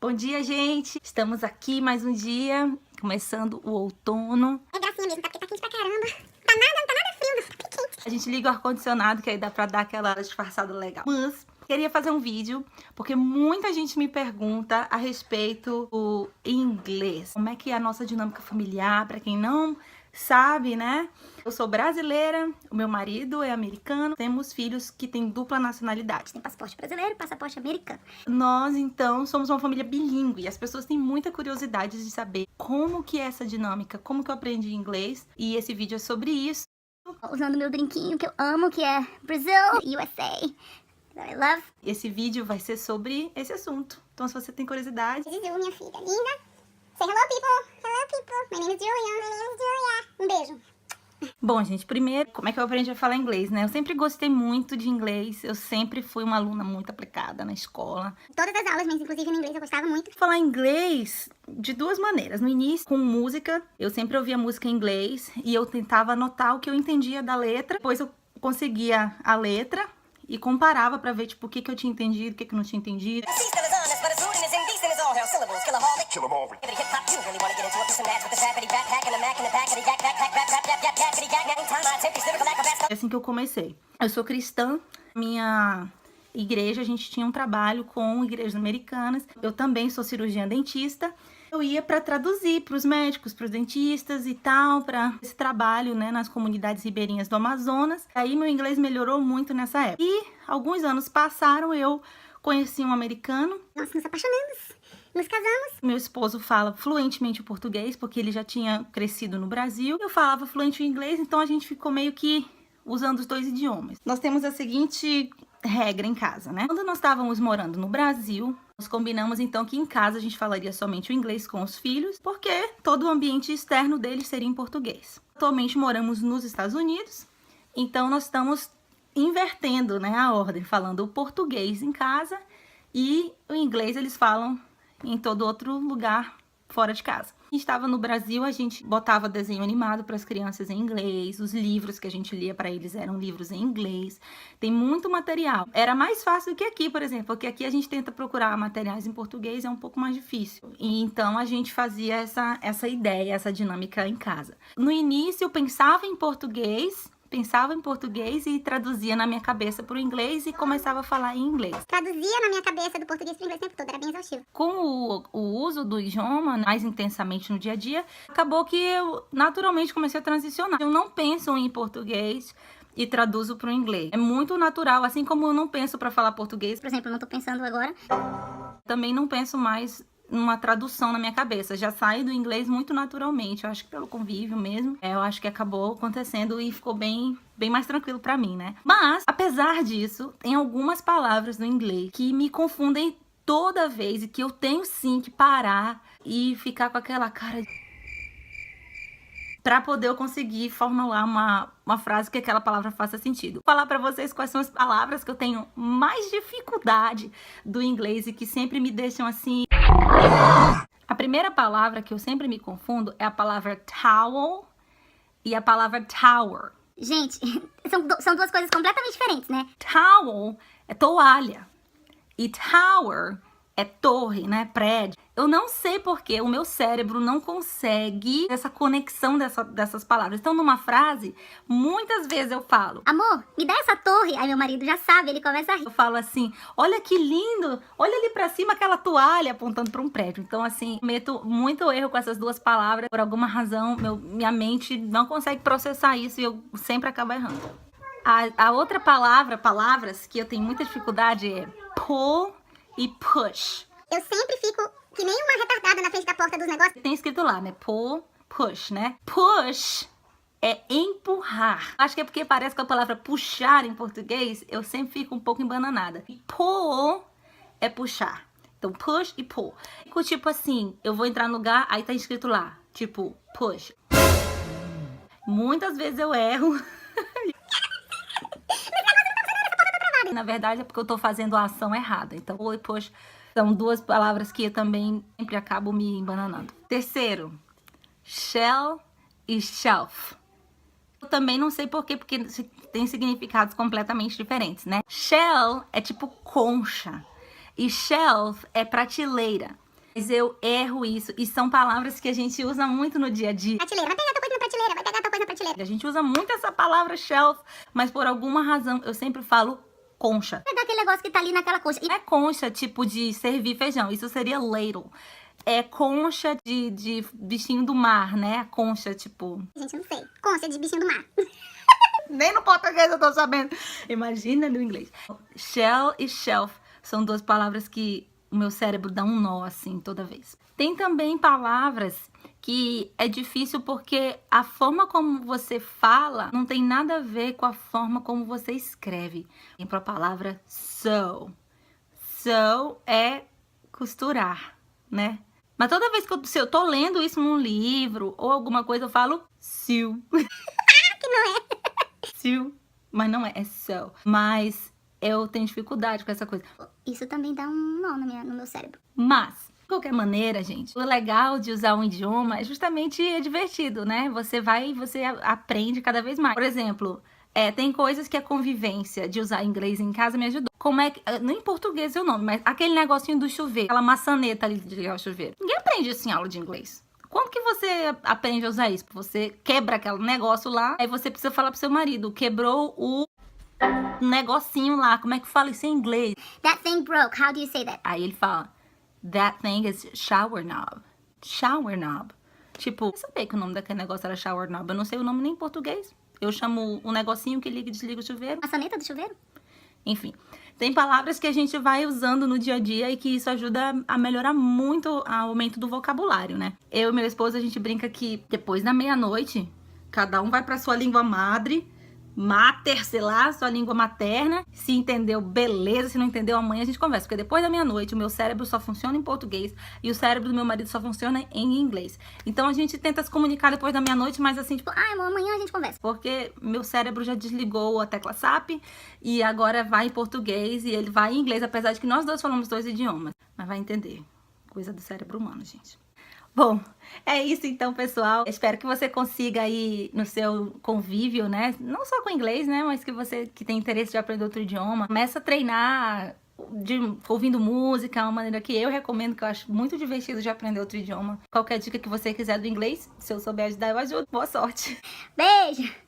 Bom dia, gente! Estamos aqui mais um dia, começando o outono. É gracinha mesmo, tá? Porque tá quente pra caramba. Não tá nada frio, tá quente. A gente liga o ar-condicionado, que aí dá pra dar aquela disfarçada legal. Mas queria fazer um vídeo, porque muita gente me pergunta a respeito do inglês. Como é que é a nossa dinâmica familiar, pra quem não sabe, né? Eu sou brasileira, o meu marido é americano, temos filhos que têm dupla nacionalidade. Tem passaporte brasileiro e passaporte americano. Nós, então, somos uma família bilíngue e as pessoas têm muita curiosidade de saber como que é essa dinâmica, como que eu aprendi inglês, e esse vídeo é sobre isso. Usando meu brinquinho que eu amo, que é Brazil, USA. That I love. Esse vídeo vai ser sobre esse assunto. Então, se você tem curiosidade... This is you, minha filha linda. Say hello, people. Hello, people. My name is Julia. My name is Julia. Um beijo. Bom, gente, primeiro, como é que eu aprendi a falar inglês, né? Eu sempre gostei muito de inglês, eu sempre fui uma aluna muito aplicada na escola. Todas as aulas, mas inclusive no inglês eu gostava muito. Falar inglês de duas maneiras. No início, com música, eu sempre ouvia música em inglês e eu tentava anotar o que eu entendia da letra. Depois eu conseguia a letra e comparava pra ver, tipo, o que eu tinha entendido, o que eu não tinha entendido. É assim que eu comecei. Eu sou cristã, minha igreja, a gente tinha um trabalho com igrejas americanas. Eu também sou cirurgiã dentista. Eu ia para traduzir para os médicos, para os dentistas e tal, para esse trabalho, né, nas comunidades ribeirinhas do Amazonas. Aí meu inglês melhorou muito nessa época. E alguns anos passaram, eu conheci um americano. Nós nos apaixonamos, nos casamos. Meu esposo fala fluentemente o português, porque ele já tinha crescido no Brasil. Eu falava fluente o inglês, então a gente ficou meio que usando os dois idiomas. Nós temos a seguinte regra em casa, né? Quando nós estávamos morando no Brasil, nós combinamos então que em casa a gente falaria somente o inglês com os filhos, porque todo o ambiente externo deles seria em português. Atualmente moramos nos Estados Unidos, então nós estamos invertendo, né, a ordem, falando o português em casa e o inglês eles falam em todo outro lugar fora de casa. A gente estava no Brasil, a gente botava desenho animado para as crianças em inglês, os livros que a gente lia para eles eram livros em inglês, tem muito material. Era mais fácil do que aqui, por exemplo, porque aqui a gente tenta procurar materiais em português, é um pouco mais difícil. E então a gente fazia essa ideia, essa dinâmica em casa. No início eu pensava em português e traduzia na minha cabeça para o inglês e começava a falar em inglês. Traduzia na minha cabeça do português pro inglês o tempo todo, era bem exaustivo. Com o uso do idioma mais intensamente no dia a dia, acabou que eu naturalmente comecei a transicionar. Eu não penso em português e traduzo para o inglês. É muito natural, assim como eu não penso para falar português. Por exemplo, eu não tô pensando agora. Também não penso mais numa tradução na minha cabeça, já sai do inglês muito naturalmente, eu acho que pelo convívio mesmo, eu acho que acabou acontecendo e ficou bem mais tranquilo pra mim, né? Mas, apesar disso, tem algumas palavras no inglês que me confundem toda vez e que eu tenho sim que parar e ficar com aquela cara para poder eu conseguir formular uma frase que aquela palavra faça sentido. Vou falar para vocês quais são as palavras que eu tenho mais dificuldade do inglês e que sempre me deixam assim. A primeira palavra que eu sempre me confundo é a palavra towel e a palavra tower. Gente, são duas coisas completamente diferentes, né? Towel é toalha e tower é torre, né? Prédio. Eu não sei porque o meu cérebro não consegue essa conexão dessas palavras. Então, numa frase, muitas vezes eu falo: Amor, me dá essa torre. Aí meu marido já sabe, ele começa a rir. eu falo assim: olha que lindo, olha ali pra cima aquela toalha apontando pra um prédio. Então, assim, meto muito erro com essas duas palavras. Por alguma razão, minha mente não consegue processar isso e eu sempre acabo errando. A outra palavras que eu tenho muita dificuldade é pull e push. Eu sempre fico que nem uma retardada na frente da porta dos negócios. Tem escrito lá, né? Pull, push, né? Push é empurrar. Acho que é porque parece com a palavra puxar em português, eu sempre fico um pouco embananada. E pull é puxar. Então, push e pull. Tipo assim, eu vou entrar no lugar, aí tá escrito lá, tipo, push. Muitas vezes eu erro. Na verdade, é porque eu tô fazendo a ação errada. Então, pull e push são duas palavras que eu também sempre acabo me embananando. Terceiro, shell e shelf. Eu também não sei por quê, porque tem significados completamente diferentes, né? Shell é tipo concha e shelf é prateleira. Mas eu erro isso. E são palavras que a gente usa muito no dia a dia. Prateleira. Vai pegar tua coisa na prateleira. Vai pegar tua coisa na prateleira. A gente usa muito essa palavra shelf, mas por alguma razão eu sempre falo concha. Vai pegar aquele negócio que tá ali naquela concha. Não é concha tipo de servir feijão, isso seria ladle. É concha de bichinho do mar, né? A concha, tipo... Gente, eu não sei. Concha de bichinho do mar. Nem no português eu tô sabendo. Imagina no inglês. Shell e shelf são duas palavras que o meu cérebro dá um nó, assim, toda vez. Tem também palavras que é difícil porque a forma como você fala não tem nada a ver com a forma como você escreve. Tem pra palavra sew. Sew é costurar, né? Mas toda vez que se eu tô lendo isso num livro ou alguma coisa, eu falo sew. Que não é. Sew, mas não é sew. Mas eu tenho dificuldade com essa coisa. Isso também dá um nó no meu cérebro. Mas, de qualquer maneira, gente, o legal de usar um idioma é justamente divertido, né? Você aprende cada vez mais. Por exemplo, tem coisas que a convivência de usar inglês em casa me ajudou. Como é que... Nem em português é o nome, mas aquele negocinho do chuveiro, aquela maçaneta ali de ligar o chuveiro. Ninguém aprende isso em aula de inglês. Quando que você aprende a usar isso? Você quebra aquele negócio lá, aí você precisa falar pro seu marido, quebrou o negocinho lá. Como é que fala isso em inglês? That thing broke. How do you say that? Aí ele fala, that thing is shower knob. Shower knob. Tipo, eu sabia que o nome daquele negócio era shower knob. Eu não sei o nome nem em português. Eu chamo o negocinho que liga e desliga o chuveiro. Maçaneta do chuveiro? Enfim, tem palavras que a gente vai usando no dia a dia e que isso ajuda a melhorar muito o aumento do vocabulário, né? Eu e meu esposo, a gente brinca que depois da meia-noite, cada um vai pra sua língua madre, mater, sei lá, sua língua materna. Se entendeu, beleza. Se não entendeu, amanhã a gente conversa. Porque depois da meia-noite, o meu cérebro só funciona em português e o cérebro do meu marido só funciona em inglês. Então a gente tenta se comunicar depois da meia-noite, mas assim, tipo, Ai, amor, amanhã a gente conversa. porque meu cérebro já desligou a tecla SAP e agora vai em português e ele vai em inglês, apesar de que nós dois falamos dois idiomas. Mas vai entender. Coisa do cérebro humano, gente. Bom, é isso então, pessoal. Espero que você consiga aí no seu convívio, né? Não só com inglês, né? Mas que você que tem interesse de aprender outro idioma. Começa a treinar ouvindo música, uma maneira que eu recomendo, que eu acho muito divertido de aprender outro idioma. Qualquer dica que você quiser do inglês, se eu souber ajudar, eu ajudo. Boa sorte! Beijo!